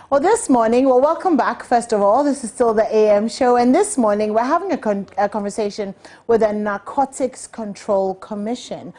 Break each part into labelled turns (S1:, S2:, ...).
S1: Well, this morning, welcome back, first of all. This is still the AM show, and this morning we're having a conversation with the Narcotics Control Commission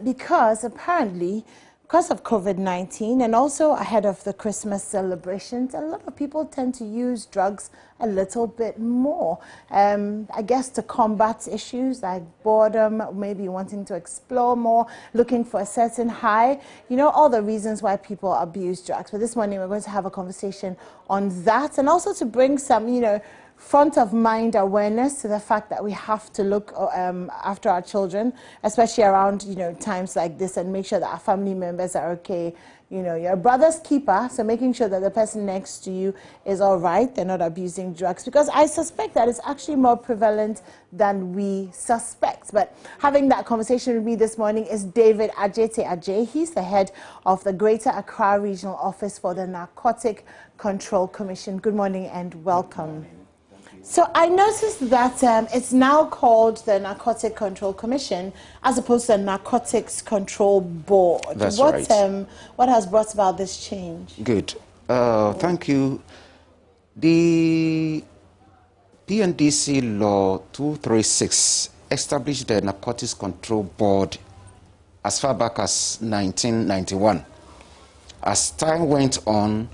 S1: because apparently, because of COVID-19 and also ahead of the Christmas celebrations, a lot of people tend to use drugs a little bit more. I guess to combat issues like boredom, maybe wanting to explore more, looking for a certain high, you know, all the reasons why people abuse drugs. But this morning we're going to have a conversation on that, and also to bring some, you know, front of mind awareness to the fact that we have to look after our children, especially around, you know, times like this, and make sure that our family members are okay. You know, you're a brother's keeper, so making sure that the person next to you is all right, they're not abusing drugs, because I suspect that it's actually more prevalent than we suspect. But having that conversation with me this morning is David Ajay. He's the head of the Greater Accra Regional Office for the Narcotic Control Commission. Good morning and welcome. So I noticed that it's now called the Narcotic Control Commission as opposed to the Narcotics Control Board.
S2: That's right.
S1: What has brought about this change?
S2: Good. Thank you. The PNDC Law 236 established the Narcotics Control Board as far back as 1991. As time went on,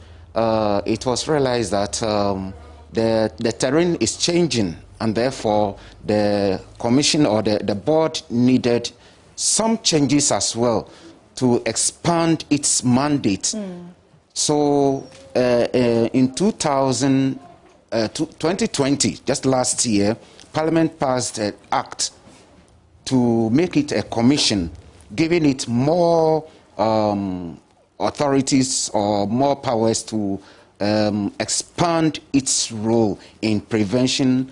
S2: it was realized that the terrain is changing, and therefore the commission or the board needed some changes as well to expand its mandate. So in 2020, just last year, Parliament passed an act to make it a commission, giving it more authorities or more powers to expand its role in prevention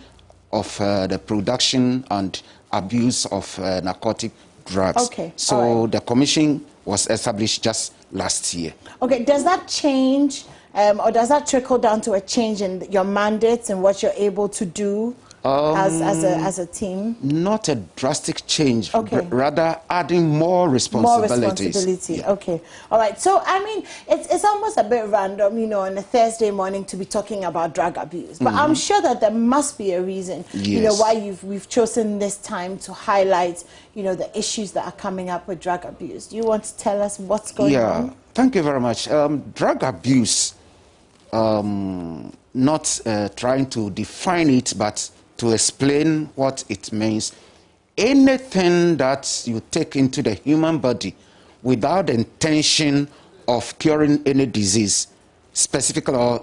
S2: of the production and abuse of narcotic drugs.
S1: Okay.
S2: So the commission was established just last year.
S1: Okay, does that change or does that trickle down to a change in your mandates and what you're able to do as a team?
S2: Not a drastic change,
S1: okay.
S2: Rather adding more responsibilities.
S1: More responsibility,
S2: yeah.
S1: Okay. All right, so I mean, it's almost a bit random, you know, on a Thursday morning to be talking about drug abuse. But I'm sure that there must be a reason,
S2: yes,
S1: you know, why we've chosen this time to highlight, you know, the issues that are coming up with drug abuse. Do you want to tell us what's going on?
S2: Yeah, thank you very much. Drug abuse, not trying to define it, but to explain what it means. Anything that you take into the human body without the intention of curing any disease, specifically or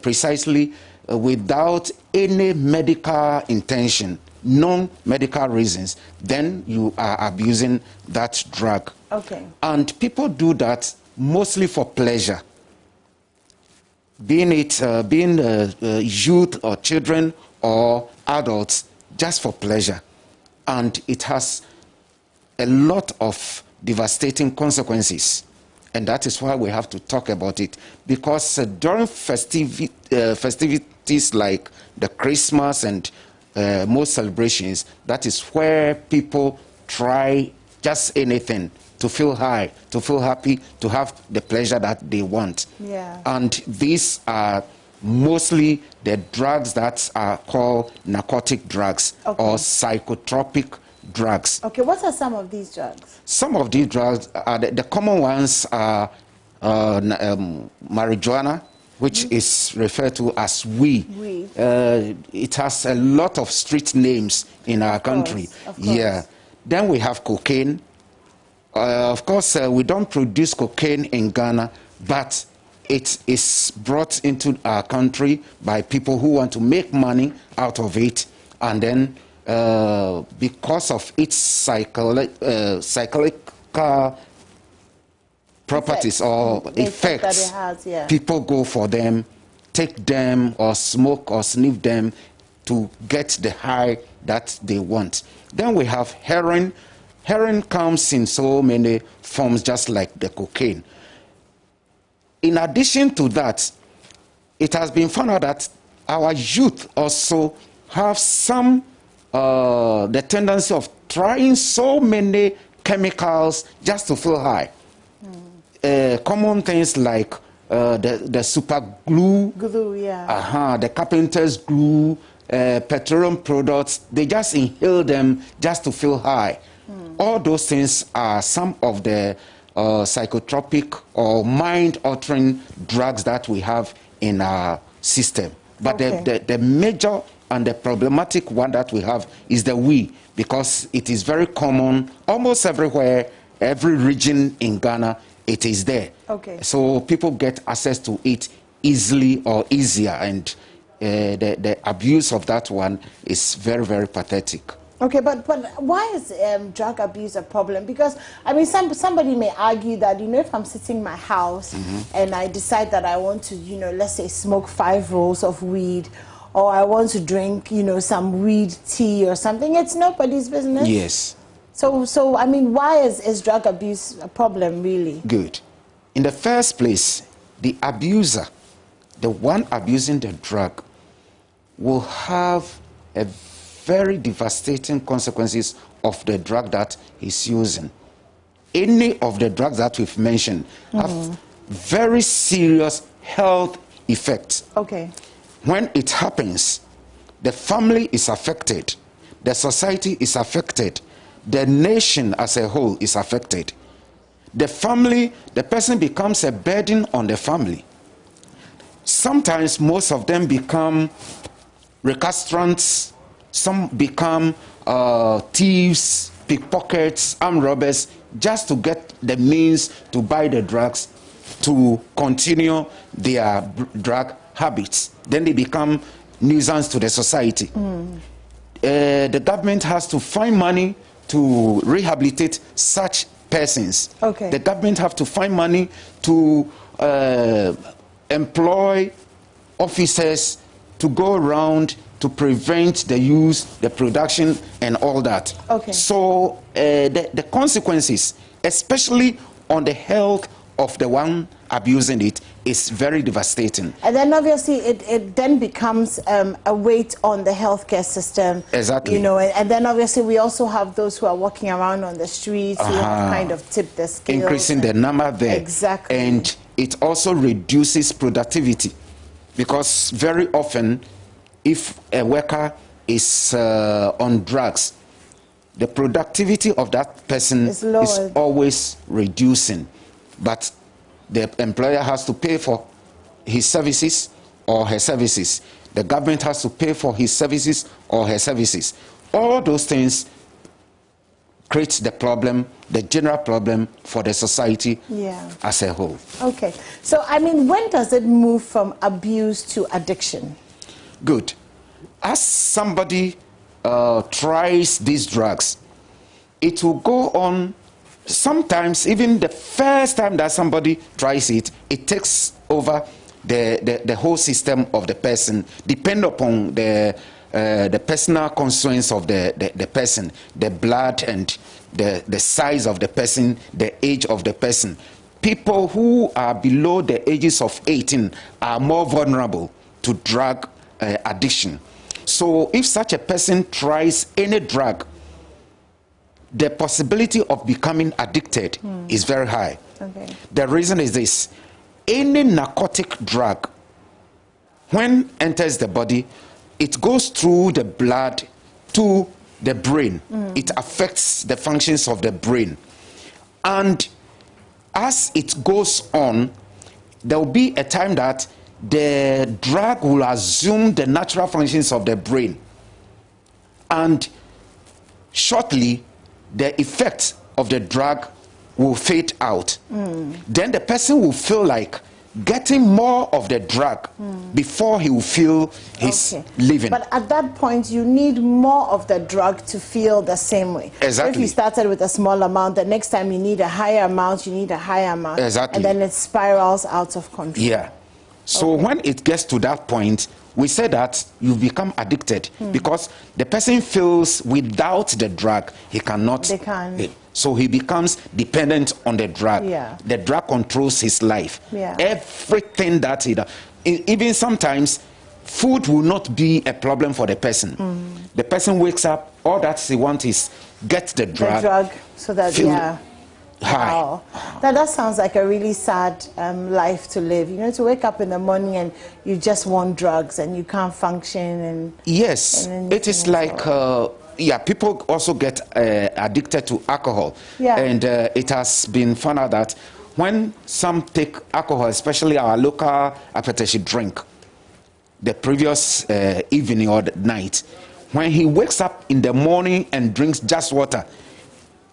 S2: precisely without any medical intention, non-medical reasons, then you are abusing that drug.
S1: Okay.
S2: And people do that mostly for pleasure. Being youth or children or adults, just for pleasure. And it has a lot of devastating consequences. And that is why we have to talk about it. Because during festivities like the Christmas and most celebrations, that is where people try just anything to feel high, to feel happy, to have the pleasure that they want.
S1: Yeah.
S2: And these are mostly the drugs that are called narcotic drugs, okay, or psychotropic drugs.
S1: Okay, what are some of these drugs? Some
S2: of these drugs are the common ones are marijuana, which is referred to as weed. It has a lot of street names in our country.
S1: Of course.
S2: Yeah. Then we have cocaine. Of course, we don't produce cocaine in Ghana, but it is brought into our country by people who want to make money out of it, and then because of its psychological properties or effects,
S1: that it has, yeah,
S2: people go for them, take them or smoke or sniff them to get the high that they want. Then we have heroin. Heroin comes in so many forms, just like the cocaine. In addition to that, it has been found out that our youth also have some the tendency of trying so many chemicals just to feel high. Common things like the super glue, the carpenter's glue, petroleum products. They just inhale them just to feel high. All those things are some of the psychotropic or mind-altering drugs that we have in our system. But the major and the problematic one that we have is the weed, because it is very common almost everywhere, every region in Ghana, it is there. So people get access to it easily or easier, and the abuse of that one is very, very pathetic.
S1: Okay, but why is drug abuse a problem? Because, I mean, somebody may argue that, you know, if I'm sitting in my house and I decide that I want to, you know, let's say smoke 5 rolls of weed, or I want to drink, you know, some weed tea or something, it's nobody's business.
S2: Yes.
S1: So I mean, why is drug abuse a problem, really?
S2: Good. In the first place, the abuser, the one abusing the drug, will have a very devastating consequences of the drug that he's using. Any of the drugs that we've mentioned have very serious health effects. When it happens, the family is affected, the society is affected, the nation as a whole is affected. The family, the person becomes a burden on the family. Sometimes most of them become recalcitrants. Some become thieves, pickpockets, armed robbers, just to get the means to buy the drugs to continue their drug habits. Then they become nuisance to the society. The government has to find money to rehabilitate such persons. The government have to find money to employ officers to go around to prevent the use, the production, and all that. So the consequences, especially on the health of the one abusing it, is very devastating. And
S1: then obviously it then becomes a weight on the healthcare system. You know, and then obviously we also have those who are walking around on the streets who have kind of tipped the scales.
S2: Increasing the number there. And it also reduces productivity, because very often, if a worker is on drugs, the productivity of that person is always reducing. But the employer has to pay for his services or her services. The government has to pay for his services or her services. All those things create the problem, the general problem for the society as a whole.
S1: So, I mean, when does it move from abuse to addiction?
S2: Good. As somebody tries these drugs, it will go on. Sometimes, even the first time that somebody tries it, it takes over the whole system of the person, depend upon the personal constraints of the person, the blood and the size of the person, the age of the person. People who are below the ages of 18 are more vulnerable to drug addiction. So if such a person tries any drug, the possibility of becoming addicted is very high. The reason is this: any narcotic drug, when enters the body, it goes through the blood to the brain. It affects the functions of the brain. And as it goes on, there will be a time that the drug will assume the natural functions of the brain. And shortly, the effect of the drug will fade out. Then the person will feel like getting more of the drug before he will feel he's living.
S1: But at that point, you need more of the drug to feel the same way.
S2: Exactly.
S1: If you started with a small amount, the next time you need a higher amount, you need a higher amount. And then it spirals out of control.
S2: So when it gets to that point, we say that you become addicted because the person feels without the drug, he cannot. So he becomes dependent on the drug. The drug controls his life. Everything that he does. Even sometimes, food will not be a problem for the person. The person wakes up, all that he wants is get the drug.
S1: So that,
S2: high.
S1: Wow. That sounds like a really sad life to live. You know, to wake up in the morning and you just want drugs and you can't function. And
S2: yes,
S1: and
S2: it is like, yeah, people also get addicted to alcohol.
S1: Yeah.
S2: And it has been found out that when some take alcohol, especially our local appetition drink, the previous evening or the night, when he wakes up in the morning and drinks just water,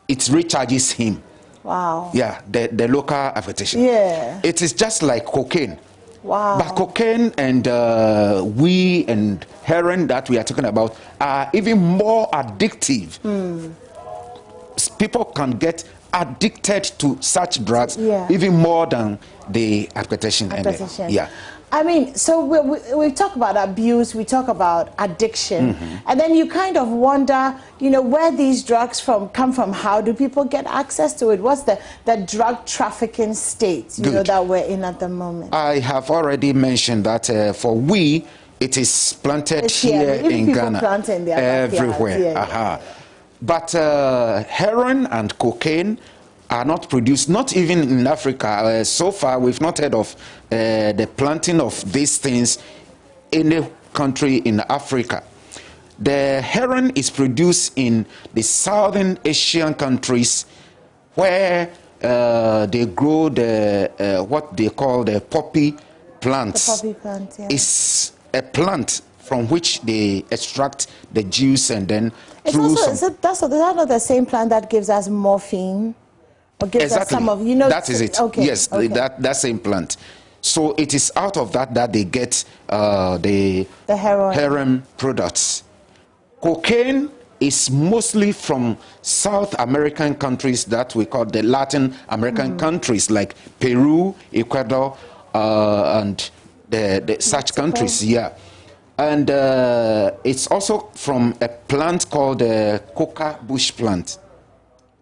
S2: it recharges him.
S1: Wow.
S2: Yeah, the local appetition.
S1: Yeah.
S2: It is just like cocaine.
S1: Wow.
S2: But cocaine and weed and heroin that we are talking about are even more addictive. People can get addicted to such drugs even more than the appetition. Yeah.
S1: I mean, so we talk about abuse, we talk about addiction, and then you kind of wonder, you know, where these drugs come from. How do people get access to it? What's the drug trafficking state, you know, that we're in at the moment?
S2: I have already mentioned that for we, it is planted here in Ghana, everywhere. But heroin and cocaine are not produced, not even in Africa. So far, we've not heard of the planting of these things in a country in Africa. The heroin is produced in the Southern Asian countries
S1: where
S2: they grow the what they call the poppy plants.
S1: The poppy plant, yeah.
S2: It's a plant from which they extract the juice and then
S1: it's also, is that not the same plant that gives us morphine? Or gives us some of, you know,
S2: that is it.
S1: Okay.
S2: Yes, that same plant. So it is out of that they get the heroin products. Cocaine is mostly from South American countries that we call the Latin American countries, like Peru, Ecuador, and the such countries. Yeah. And it's also from a plant called the coca bush plant.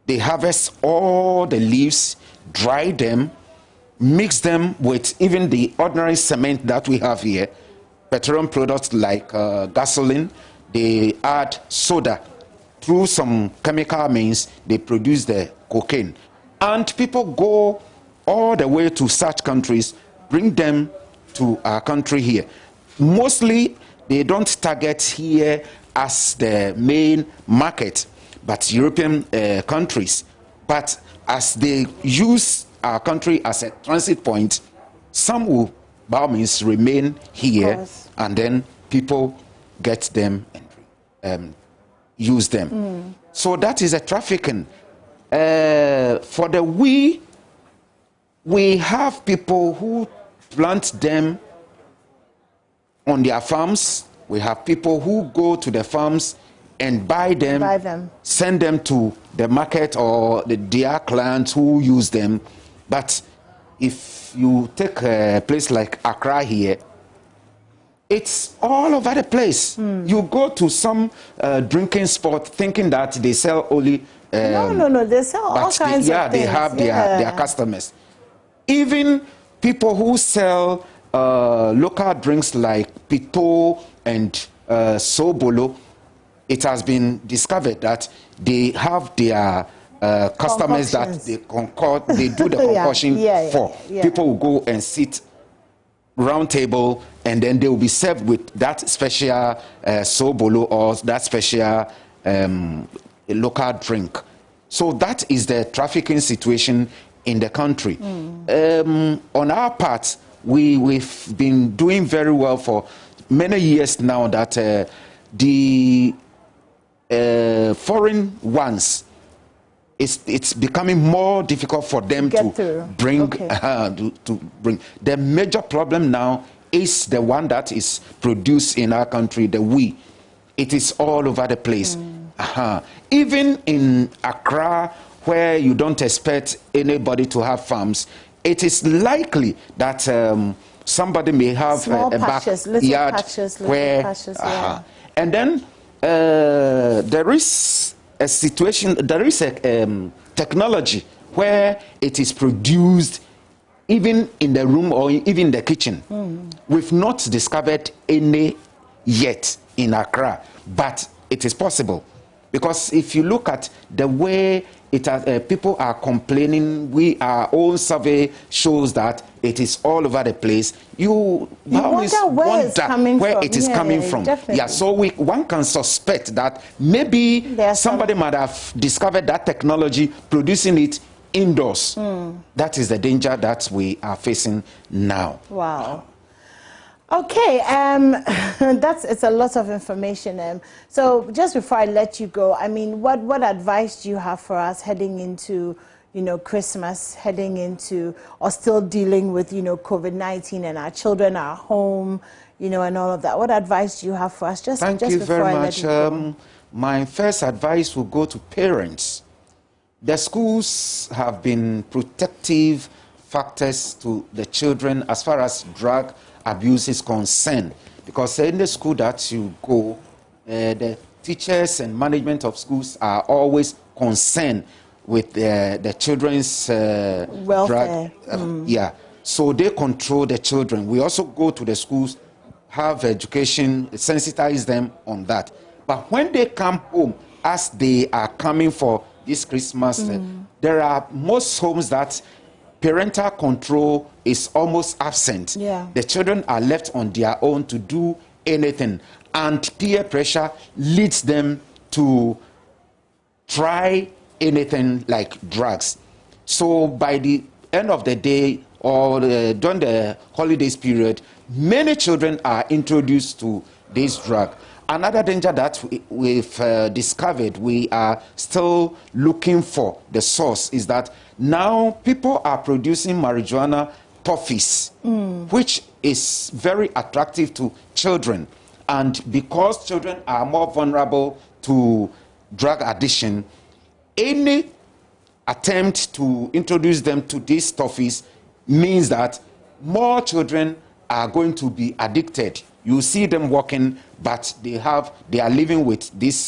S2: They harvest all the leaves, dry them, mix them with even the ordinary cement that we have here, petroleum products like gasoline. They add soda. Through some chemical means, they produce the cocaine. And people go all the way to such countries, bring them to our country here. Mostly, they don't target here as the main market, but European countries. But as they use our country as a transit point, some will, by all means, remain here, and then people get them and use them. So that is a trafficking. For the we have people who plant them on their farms. We have people who go to the farms and buy them, send them to the market or their clients who use them. But if you take a place like Accra here, it's all over the place. You go to some drinking spot thinking that they sell only...
S1: no, they sell all kinds of things.
S2: Yeah, they have their customers. Even people who sell local drinks like Pito and Sobolo, it has been discovered that they have their customers that they do the concoction for. People will go and sit round table, and then they will be served with that special Sobolo or that special local drink. So that is the trafficking situation in the country. On our part, we've been doing very well for many years now that the foreign ones, it's becoming more difficult for them to bring. To bring. The major problem now is the one that is produced in our country, the we. It is all over the place. Even in Accra, where you don't expect anybody to have farms, it is likely that somebody may have a backyard where, and then there is a situation, there is a technology where it is produced even in the room or even the kitchen. We've not discovered any yet in Accra, but it is possible. Because if you look at the way it has, people are complaining, our own survey shows that it is all over the place. You
S1: wonder where it's coming
S2: where
S1: from.
S2: it is coming from.
S1: Definitely.
S2: Yeah, so one can suspect that maybe somebody might have discovered that technology, producing it indoors. That is the danger that we are facing now.
S1: Wow. Okay, it's a lot of information. So just before I let you go, I mean, what advice do you have for us heading into, Christmas, heading into, or still dealing with, COVID-19, and our children are home, and all of that? What advice do you have for us?
S2: Thank you very much. My first advice will go to parents. The schools have been protective factors to the children as far as drug abuse is concerned, because in the school that you go, the teachers and management of schools are always concerned with the children's
S1: welfare.
S2: Yeah, so they control the children. We also go to the schools, have education, sensitize them on that. But when they come home, as they are coming for this Christmas, there are most homes that parental control is almost absent.
S1: Yeah.
S2: The children are left on their own to do anything, and peer pressure leads them to try anything like drugs. So by the end of the day, or during the holidays period, many children are introduced to this drug. Another danger that we've discovered, we are still looking for the source, is that now people are producing marijuana toffees, which is very attractive to children. And because children are more vulnerable to drug addiction, any attempt to introduce them to these toffees means that more children are going to be addicted. You see them walking, but they are living with this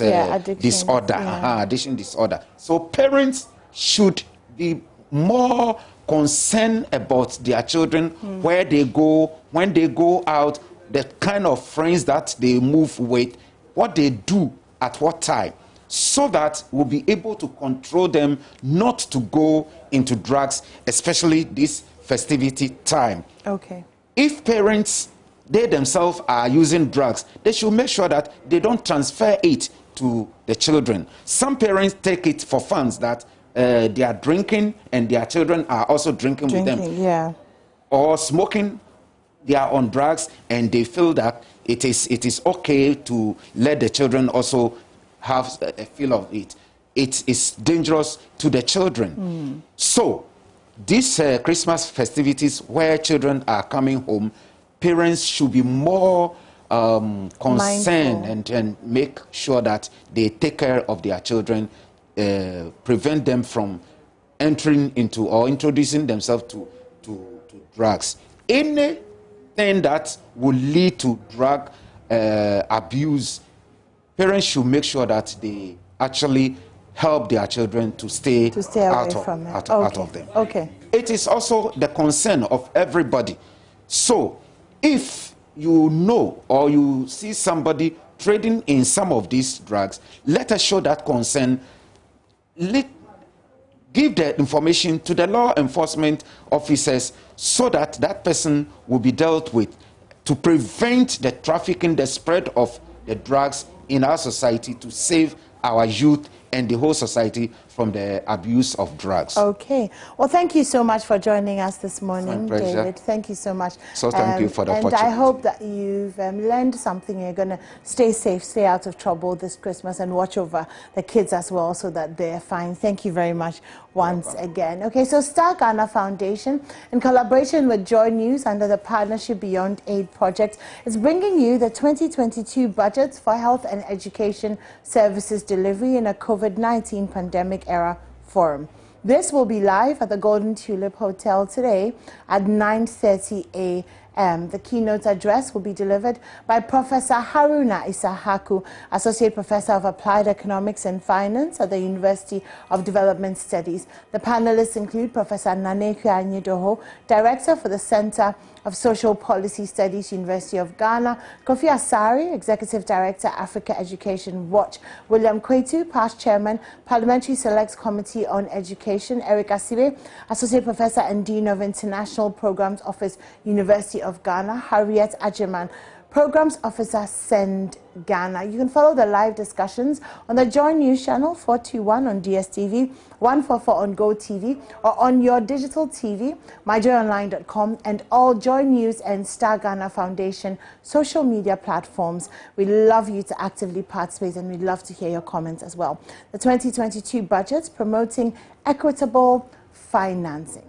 S2: disorder, addiction disorder. So parents should be more concerned about their children, where they go, when they go out, the kind of friends that they move with, what they do at what time, so that we'll be able to control them not to go into drugs, especially this festivity time.
S1: Okay.
S2: If parents, they themselves are using drugs, they should make sure that they don't transfer it to the children. Some parents take it for fun, that they are drinking and their children are also drinking with them.
S1: Yeah. Or
S2: smoking, they are on drugs and they feel that it is okay to let the children also have a feel of it. It is dangerous to the children. So these Christmas festivities where children are coming home, parents should be more concerned and make sure that they take care of their children, prevent them from entering into or introducing themselves to drugs. Anything that will lead to drug abuse, parents should make sure that they actually help their children to stay
S1: away from it.
S2: Out of them.
S1: Okay.
S2: It is also the concern of everybody. So if you know or you see somebody trading in some of these drugs, let us show that concern. Give the information to the law enforcement officers so that that person will be dealt with, to prevent the trafficking, the spread of the drugs in our society, to save our youth and the whole society from the abuse of drugs.
S1: Okay. Well, thank you so much for joining us this morning, David. Thank you so much.
S2: So thank you for the opportunity.
S1: And I hope that you've learned something. You're going to stay safe, stay out of trouble this Christmas, and watch over the kids as well so that they're fine. Thank you very much once again. Okay, so Star Ghana Foundation, in collaboration with Joy News under the Partnership Beyond Aid project, is bringing you the 2022 budgets for health and education services delivery in a COVID-19 pandemic era forum. This will be live at the Golden Tulip Hotel today at 9:30 a.m. The keynote address will be delivered by Professor Haruna Isahaku, Associate Professor of Applied Economics and Finance at the University of Development Studies. The panelists include Professor Naneku Anyidoho, Director for the Center of Social Policy Studies, University of Ghana; Kofi Asari, Executive Director, Africa Education Watch; William Kwetu, past Chairman, Parliamentary Select Committee on Education; Eric Asibe, Associate Professor and Dean of International Programs Office, University of Ghana; Harriet Ajeman, Programs Officer, Send Ghana. You can follow the live discussions on the Joy News channel 421 on DSTV, 144 on GoTV, or on your digital TV, myjoyonline.com, and all Joy News and Star Ghana Foundation social media platforms. We love you to actively participate, and we'd love to hear your comments as well. The 2022 budget promoting equitable financing.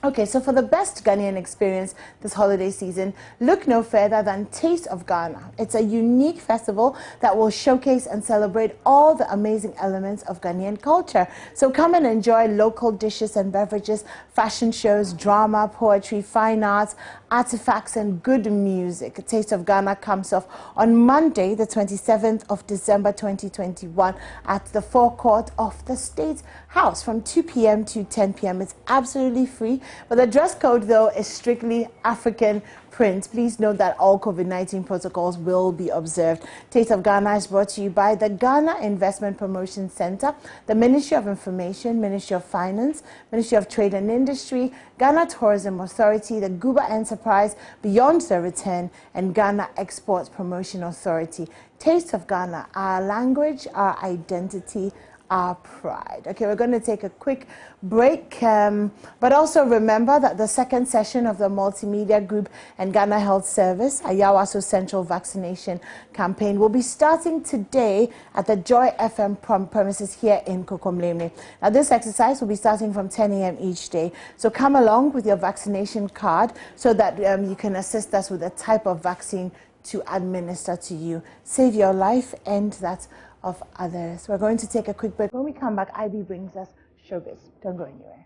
S1: Okay, so for the best Ghanaian experience this holiday season, look no further than Taste of Ghana. It's a unique festival that will showcase and celebrate all the amazing elements of Ghanaian culture. So come and enjoy local dishes and beverages, fashion shows, drama, poetry, fine arts, artifacts, and good music. Taste of Ghana comes off on Monday, the 27th of December 2021 at the forecourt of the State House from 2 p.m. to 10 p.m. It's absolutely free. But the dress code, though, is strictly African print. Please note that all COVID-19 protocols will be observed. Taste of Ghana is brought to you by the Ghana Investment Promotion Center, the Ministry of Information, Ministry of Finance, Ministry of Trade and Industry, Ghana Tourism Authority, the Guba Enterprise, Beyond the Return, and Ghana Exports Promotion Authority. Taste of Ghana, our language, our identity, our pride. Okay, we're going to take a quick break, but also remember that the second session of the Multimedia Group and Ghana Health Service, Ayawaso Central Vaccination Campaign, will be starting today at the Joy FM premises here in Kokomlemle. Now, this exercise will be starting from 10 a.m. each day. So come along with your vaccination card so that you can assist us with the type of vaccine to administer to you. Save your life and that of others. We're going to take a quick break. When we come back, IB brings us showbiz. Don't go anywhere.